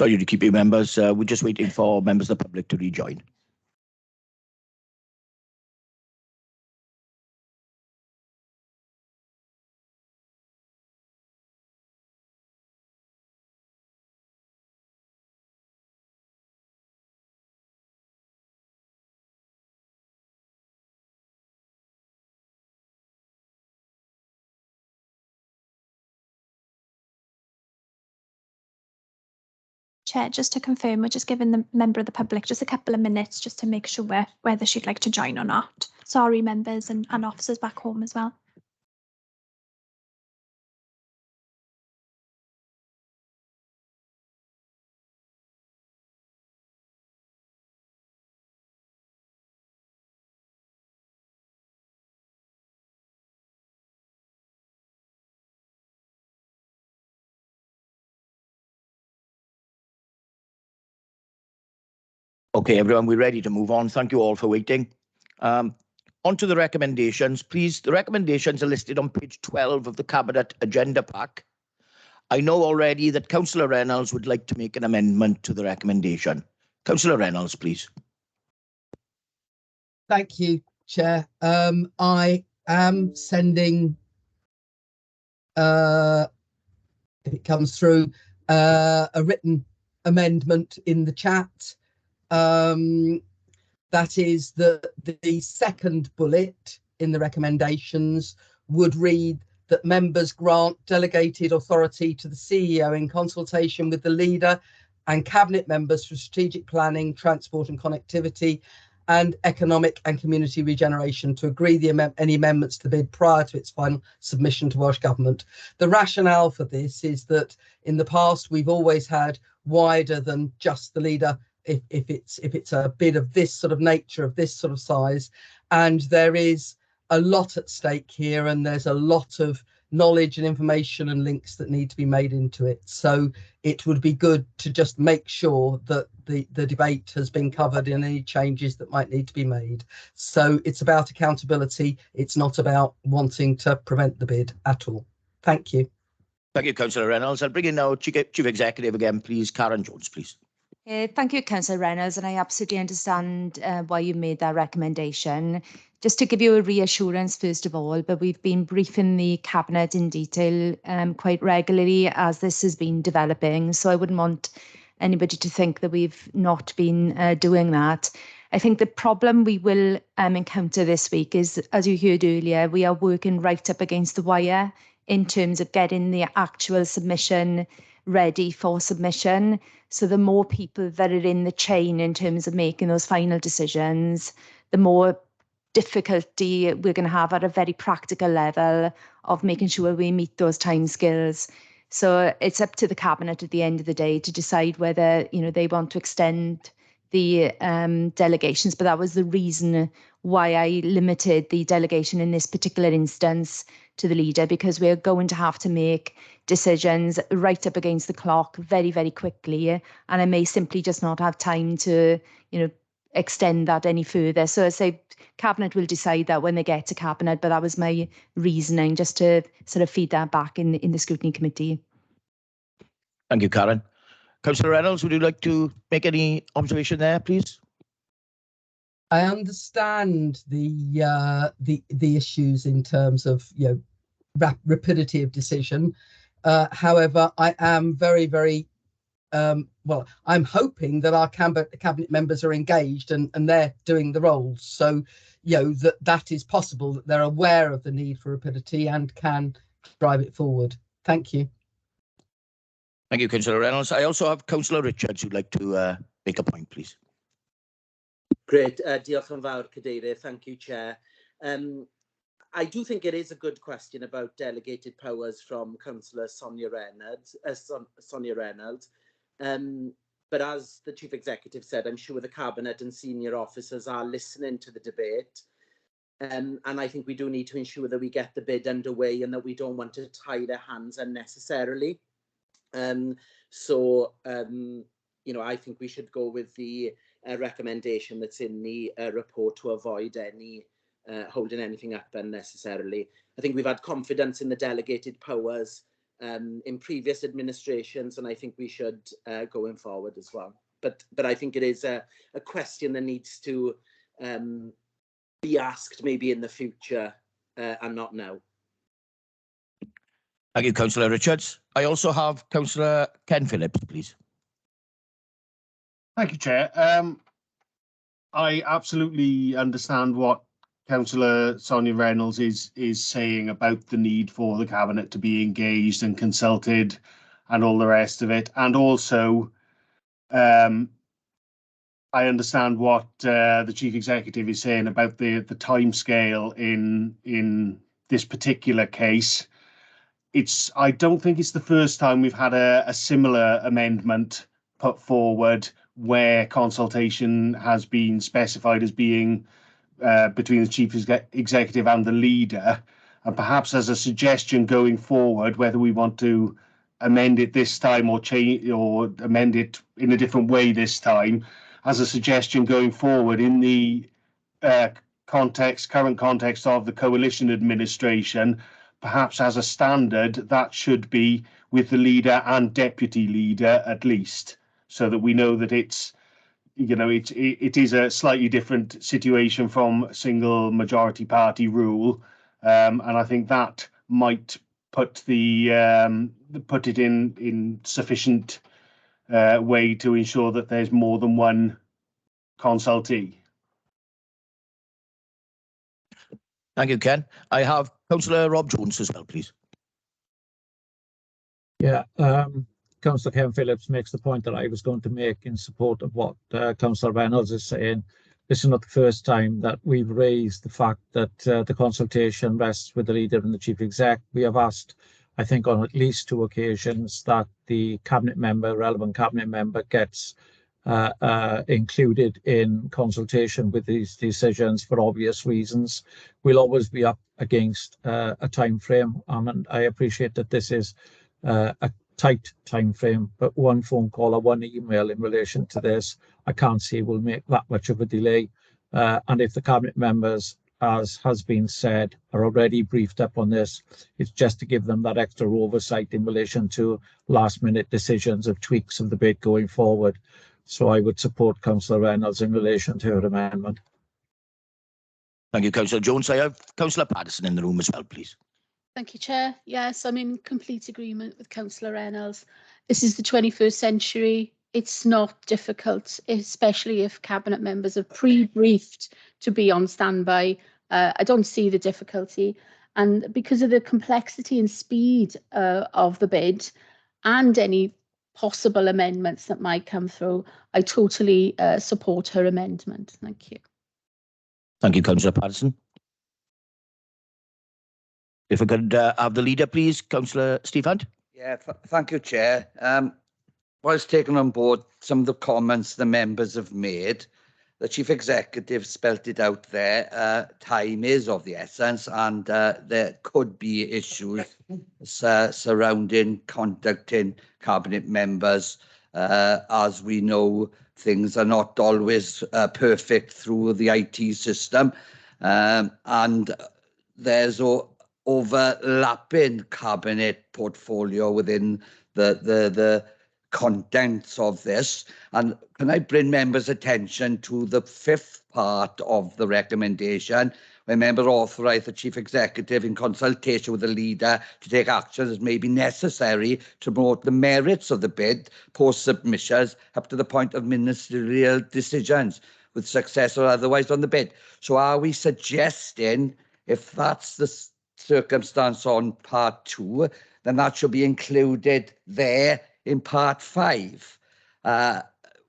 Sorry to keep you, members. We're just waiting for members of the public to rejoin. Chair, just to confirm, we're just giving the member of the public just a couple of minutes just to make sure whether she'd like to join or not. Sorry, members and officers back home as well. Okay, everyone, we're ready to move on. Thank you all for waiting. On to the recommendations, please. The recommendations are listed on page 12 of the Cabinet Agenda Pack. I know already that Councillor Reynolds would like to make an amendment to the recommendation. Councillor Reynolds, please. Thank you, Chair. I am sending, if it comes through, a written amendment in the chat. That is that the second bullet in the recommendations would read that members grant delegated authority to the CEO in consultation with the leader and cabinet members for strategic planning, transport and connectivity, and economic and community regeneration to agree any amendments to the bid prior to its final submission to Welsh Government. The rationale for this is that in the past we've always had wider than just the leader if it's a bid of this sort of nature, of this sort of size, and there is a lot at stake here, and there's a lot of knowledge and information and links that need to be made into it. So it would be good to just make sure that the debate has been covered in any changes that might need to be made. So it's about accountability. It's not about wanting to prevent the bid at all. Thank you. Thank you, Councillor Reynolds. I'll bring in now Chief Executive again, please. Karen Jones, please. Thank you, Councillor Reynolds, and I absolutely understand why you made that recommendation. Just to give you a reassurance, first of all, but we've been briefing the Cabinet in detail quite regularly as this has been developing, so I wouldn't want anybody to think that we've not been doing that. I think the problem we will encounter this week is, as you heard earlier, we are working right up against the wire in terms of getting the actual submission ready for submission. So the more people that are in the chain in terms of making those final decisions, the more difficulty we're going to have at a very practical level of making sure we meet those timescales. So it's up to the Cabinet at the end of the day to decide whether, you know, they want to extend the delegations, but that was the reason why I limited the delegation in this particular instance to the leader, because we're going to have to make decisions right up against the clock very, very quickly, and I may simply just not have time to, you know, extend that any further. So I say Cabinet will decide that when they get to Cabinet, but that was my reasoning, just to sort of feed that back in the Scrutiny Committee. Thank you, Karen. Councillor Reynolds, would you like to make any observation there, please? I understand the issues in terms of, you know, rapidity of decision. However, I am very, very well, I'm hoping that our cabinet members are engaged and they're doing the roles. So, you know, that is possible, that they're aware of the need for rapidity and can drive it forward. Thank you. Thank you, Councillor Reynolds. I also have Councillor Richards who'd like to make a point, please. Great. Diolch yn fawr, Cadeirydd. Thank you, Chair. I do think it is a good question about delegated powers from Councillor Sonia Reynolds. But as the Chief Executive said, I'm sure the Cabinet and senior officers are listening to the debate. And I think we do need to ensure that we get the bid underway and that we don't want to tie their hands unnecessarily. You know, I think we should go with the recommendation that's in the report to avoid any holding anything up unnecessarily. I think we've had confidence in the delegated powers in previous administrations, and I think we should going forward as well. But I think it is a question that needs to be asked maybe in the future and not now. Thank you, Councillor Richards. I also have Councillor Ken Phillips, please. Thank you, Chair. I absolutely understand what Councillor Sonia Reynolds is saying about the need for the Cabinet to be engaged and consulted and all the rest of it. And also, I understand what the Chief Executive is saying about the timescale in this particular case. I don't think it's the first time we've had a similar amendment put forward where consultation has been specified as being between the Chief Executive and the leader, and perhaps as a suggestion going forward, whether we want to amend it this time or change or amend it in a different way this time, as a suggestion going forward in the current context of the coalition administration, perhaps as a standard that should be with the leader and deputy leader at least, so that we know that it's, you know, it is a slightly different situation from single majority party rule, and I think that might put it in sufficient way to ensure that there's more than one consultee. Thank you, Ken. I have Councillor Rob Jones as well, please. Yeah, Councillor Ken Phillips makes the point that I was going to make in support of what Councillor Reynolds is saying. This is not the first time that we've raised the fact that the consultation rests with the leader and the chief exec. We have asked, I think, on at least 2 occasions that the relevant cabinet member gets included in consultation with these decisions for obvious reasons. We'll always be up against a time frame, and I appreciate that this is a tight time frame, but one phone call or one email in relation to this, I can't see will make that much of a delay. And if the cabinet members, as has been said, are already briefed up on this, it's just to give them that extra oversight in relation to last minute decisions of tweaks of the bid going forward. So I would support Councillor Reynolds in relation to her amendment. Thank you, Councillor Jones. I have Councillor Patterson in the room as well, please. Thank you, Chair. Yes, I'm in complete agreement with Councillor Reynolds. This is the 21st century. It's not difficult, especially if cabinet members are pre-briefed to be on standby. I don't see the difficulty. And because of the complexity and speed of the bid and any possible amendments that might come through, I totally support her amendment. Thank you. Thank you, Councillor Patterson. If I could have the leader, please, Councillor Steve Hunt. Yeah, thank you, Chair. Whilst taking on board some of the comments the members have made, the Chief Executive spelt it out there. Time is of the essence, and there could be issues surrounding contacting cabinet members. As we know, things are not always perfect through the IT system, and there's overlapping cabinet portfolio within the contents of this. And can I bring members' attention to the 5th part of the recommendation, where member authorise the Chief Executive in consultation with the leader to take action as may be necessary to promote the merits of the bid post-submissions up to the point of ministerial decisions with success or otherwise on the bid. So are we suggesting, if that's the circumstance on part 2, then that should be included there in part 5,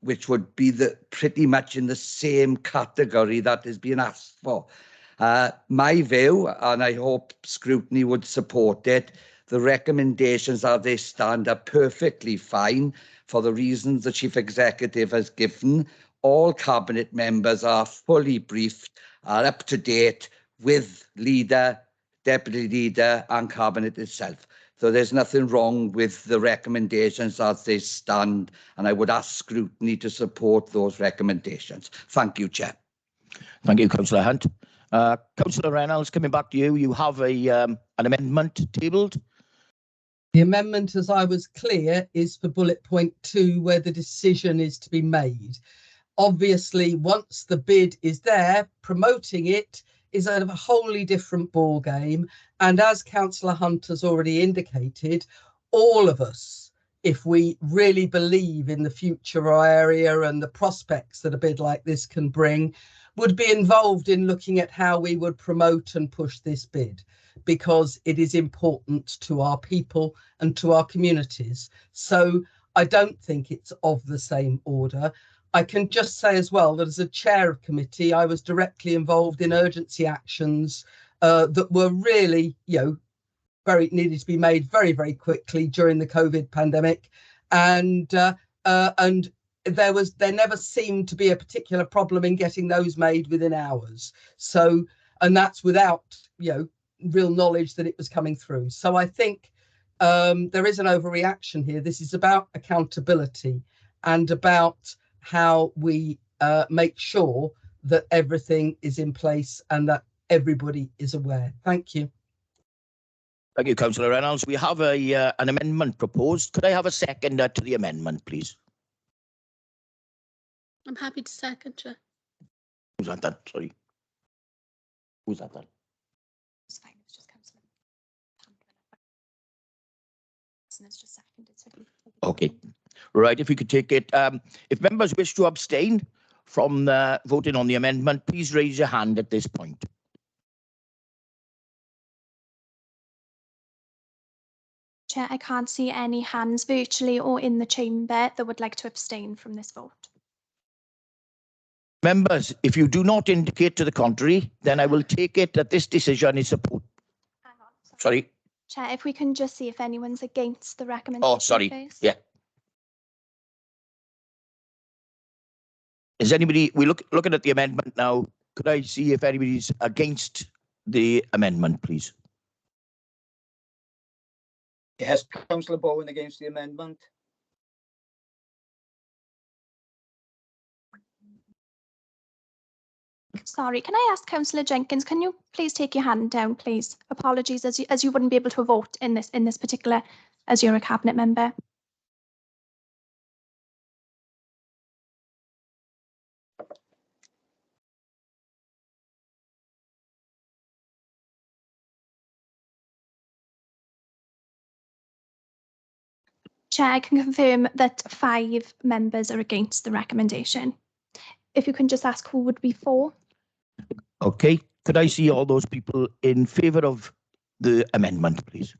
which would be pretty much in the same category that is being asked for. My view, and I hope Scrutiny would support it, the recommendations as they stand are perfectly fine for the reasons the Chief Executive has given. All cabinet members are fully briefed, are up to date with leader, deputy leader and cabinet itself. So there's nothing wrong with the recommendations as they stand, and I would ask Scrutiny to support those recommendations. Thank you, Chair. Thank you, Councillor Hunt. Councillor Reynolds, coming back to you, you have an amendment tabled. The amendment, as I was clear, is for bullet point 2, where the decision is to be made. Obviously, once the bid is there, promoting it is a wholly different ball game. And as Councillor Hunt has already indicated, all of us, if we really believe in the future area and the prospects that a bid like this can bring, would be involved in looking at how we would promote and push this bid, because it is important to our people and to our communities. So I don't think it's of the same order. I can just say as well that as a chair of committee, I was directly involved in urgency actions that were really, very needed to be made very, very quickly during the COVID pandemic. And there never seemed to be a particular problem in getting those made within hours. So, and that's without, real knowledge that it was coming through. So I think there is an overreaction here. This is about accountability and about how we make sure that everything is in place and that everybody is aware. Thank you. Thank you, Councillor Reynolds. We have an amendment proposed. Could I have a seconder to the amendment, please? I'm happy to second, Chair. Who's that then? Sorry. Who's that then? It's fine. It's just Councillor. It's just seconded. So Okay. Right. If we could take it. If members wish to abstain from voting on the amendment, please raise your hand at this point. Chair, I can't see any hands virtually or in the chamber that would like to abstain from this vote. Members, if you do not indicate to the contrary, then I will take it that this decision is support. Hang on. Sorry. Chair, if we can just see if anyone's against the recommendation. Oh, sorry. Please. Yeah. Is anybody, we're looking at the amendment now. Could I see if anybody's against the amendment, please? Yes, Councillor Bowen against the amendment. Sorry, can I ask Councillor Jenkins, can you please take your hand down, please? Apologies, as you wouldn't be able to vote in this particular, as you're a cabinet member. Chair, I can confirm that 5 members are against the recommendation. If you can just ask who would be for. Okay. Could I see all those people in favour of the amendment, please?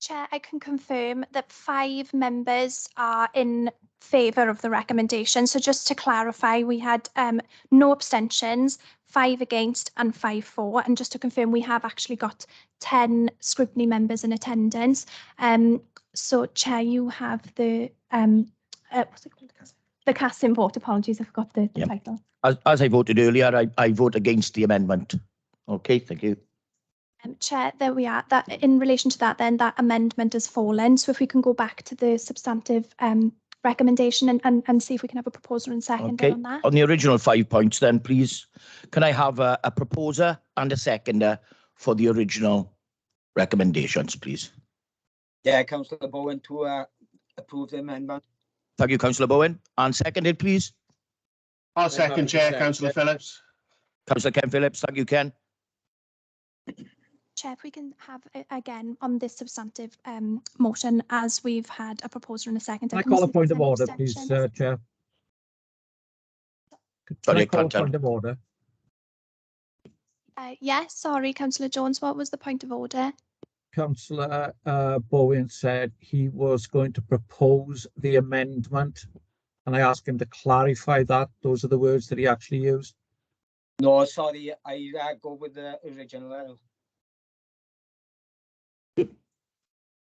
Chair, I can confirm that 5 members are in favour of the recommendation. So just to clarify, we had no abstentions, 5 against and 5 for. And just to confirm, we have actually got 10 scrutiny members in attendance. So Chair, you have the what's it called? The casting vote. Apologies, I forgot the title. As I voted earlier, I vote against the amendment. Okay, thank you. Chair, there we are. That in relation to that, then that amendment has fallen. So if we can go back to the substantive recommendation and see if we can have a proposer and seconder on that. On the original 5 points, then please, can I have a proposer and a seconder for the original recommendations, please? Yeah, Councillor Bowen to approve the amendment. Thank you, Councillor Bowen. And seconded, please. I'll second, Chair, Councillor Phillips. Councillor Ken Phillips. Thank you, Ken. Chair, if we can have it again on this substantive motion, as we've had a proposer and a seconder. Can I call a point of order, please, Chair? Can I call a point of order? Yes, sorry, Councillor Jones, what was the point of order? Councillor Bowen said he was going to propose the amendment, and I asked him to clarify that. Those are the words that he actually used. No, sorry, I go with the original.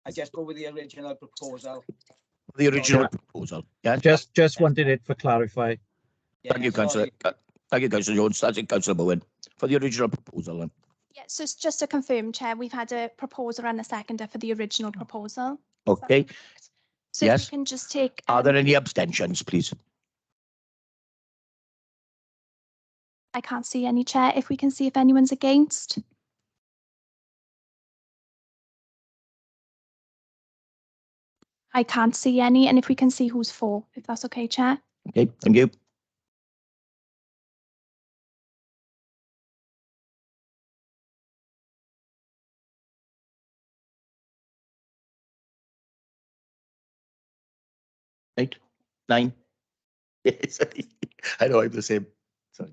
I just go with the original proposal. The original proposal. Yeah. Just wanted it for clarify. Yeah, Thank you, Councillor. Thank you, Councillor Jones. That's it, Councillor Bowen. For the original proposal, then. Yeah, so it's just to confirm, Chair, we've had a proposer and a seconder for the original proposal. Is that Okay. correct? So if Yes. we can just take. Are there any abstentions, please? I can't see any, Chair. If we can see if anyone's against. I can't see any, and if we can see who's for, if that's okay, Chair. Okay, thank you. Eight, 9. Yes, I know I'm the same. Sorry.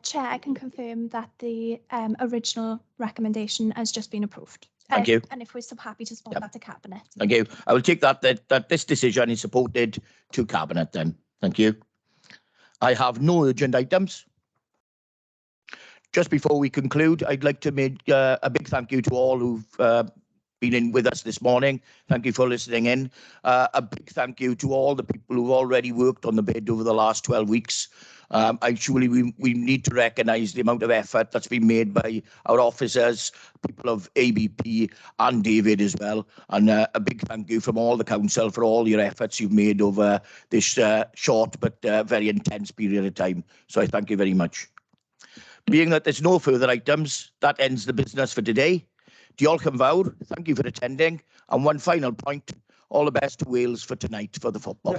Chair, I can confirm that the original recommendation has just been approved. Thank you. And if we're so happy to support Yep. that to Cabinet. Thank you. I will take that this decision is supported to Cabinet then. Thank you. I have no urgent items. Just before we conclude, I'd like to make a big thank you to all who've been in with us this morning. Thank you for listening in. A big thank you to all the people who've already worked on the bid over the last 12 weeks. Actually, we need to recognise the amount of effort that's been made by our officers, people of ABP and David as well. And a big thank you from all the council for all your efforts you've made over this short but very intense period of time. So I thank you very much. Being that there's no further items, that ends the business for today. Diolch yn fawr. Thank you for attending. And one final point, all the best to Wales for tonight for the football.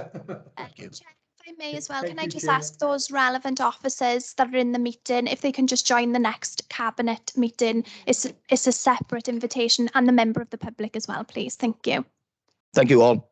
Thank you. Chair, if I may as well, Thank can I you, just Chair. ask those relevant officers that are in the meeting if they can just join the next Cabinet meeting? It's a separate invitation, and the member of the public as well, please. Thank you. Thank you all.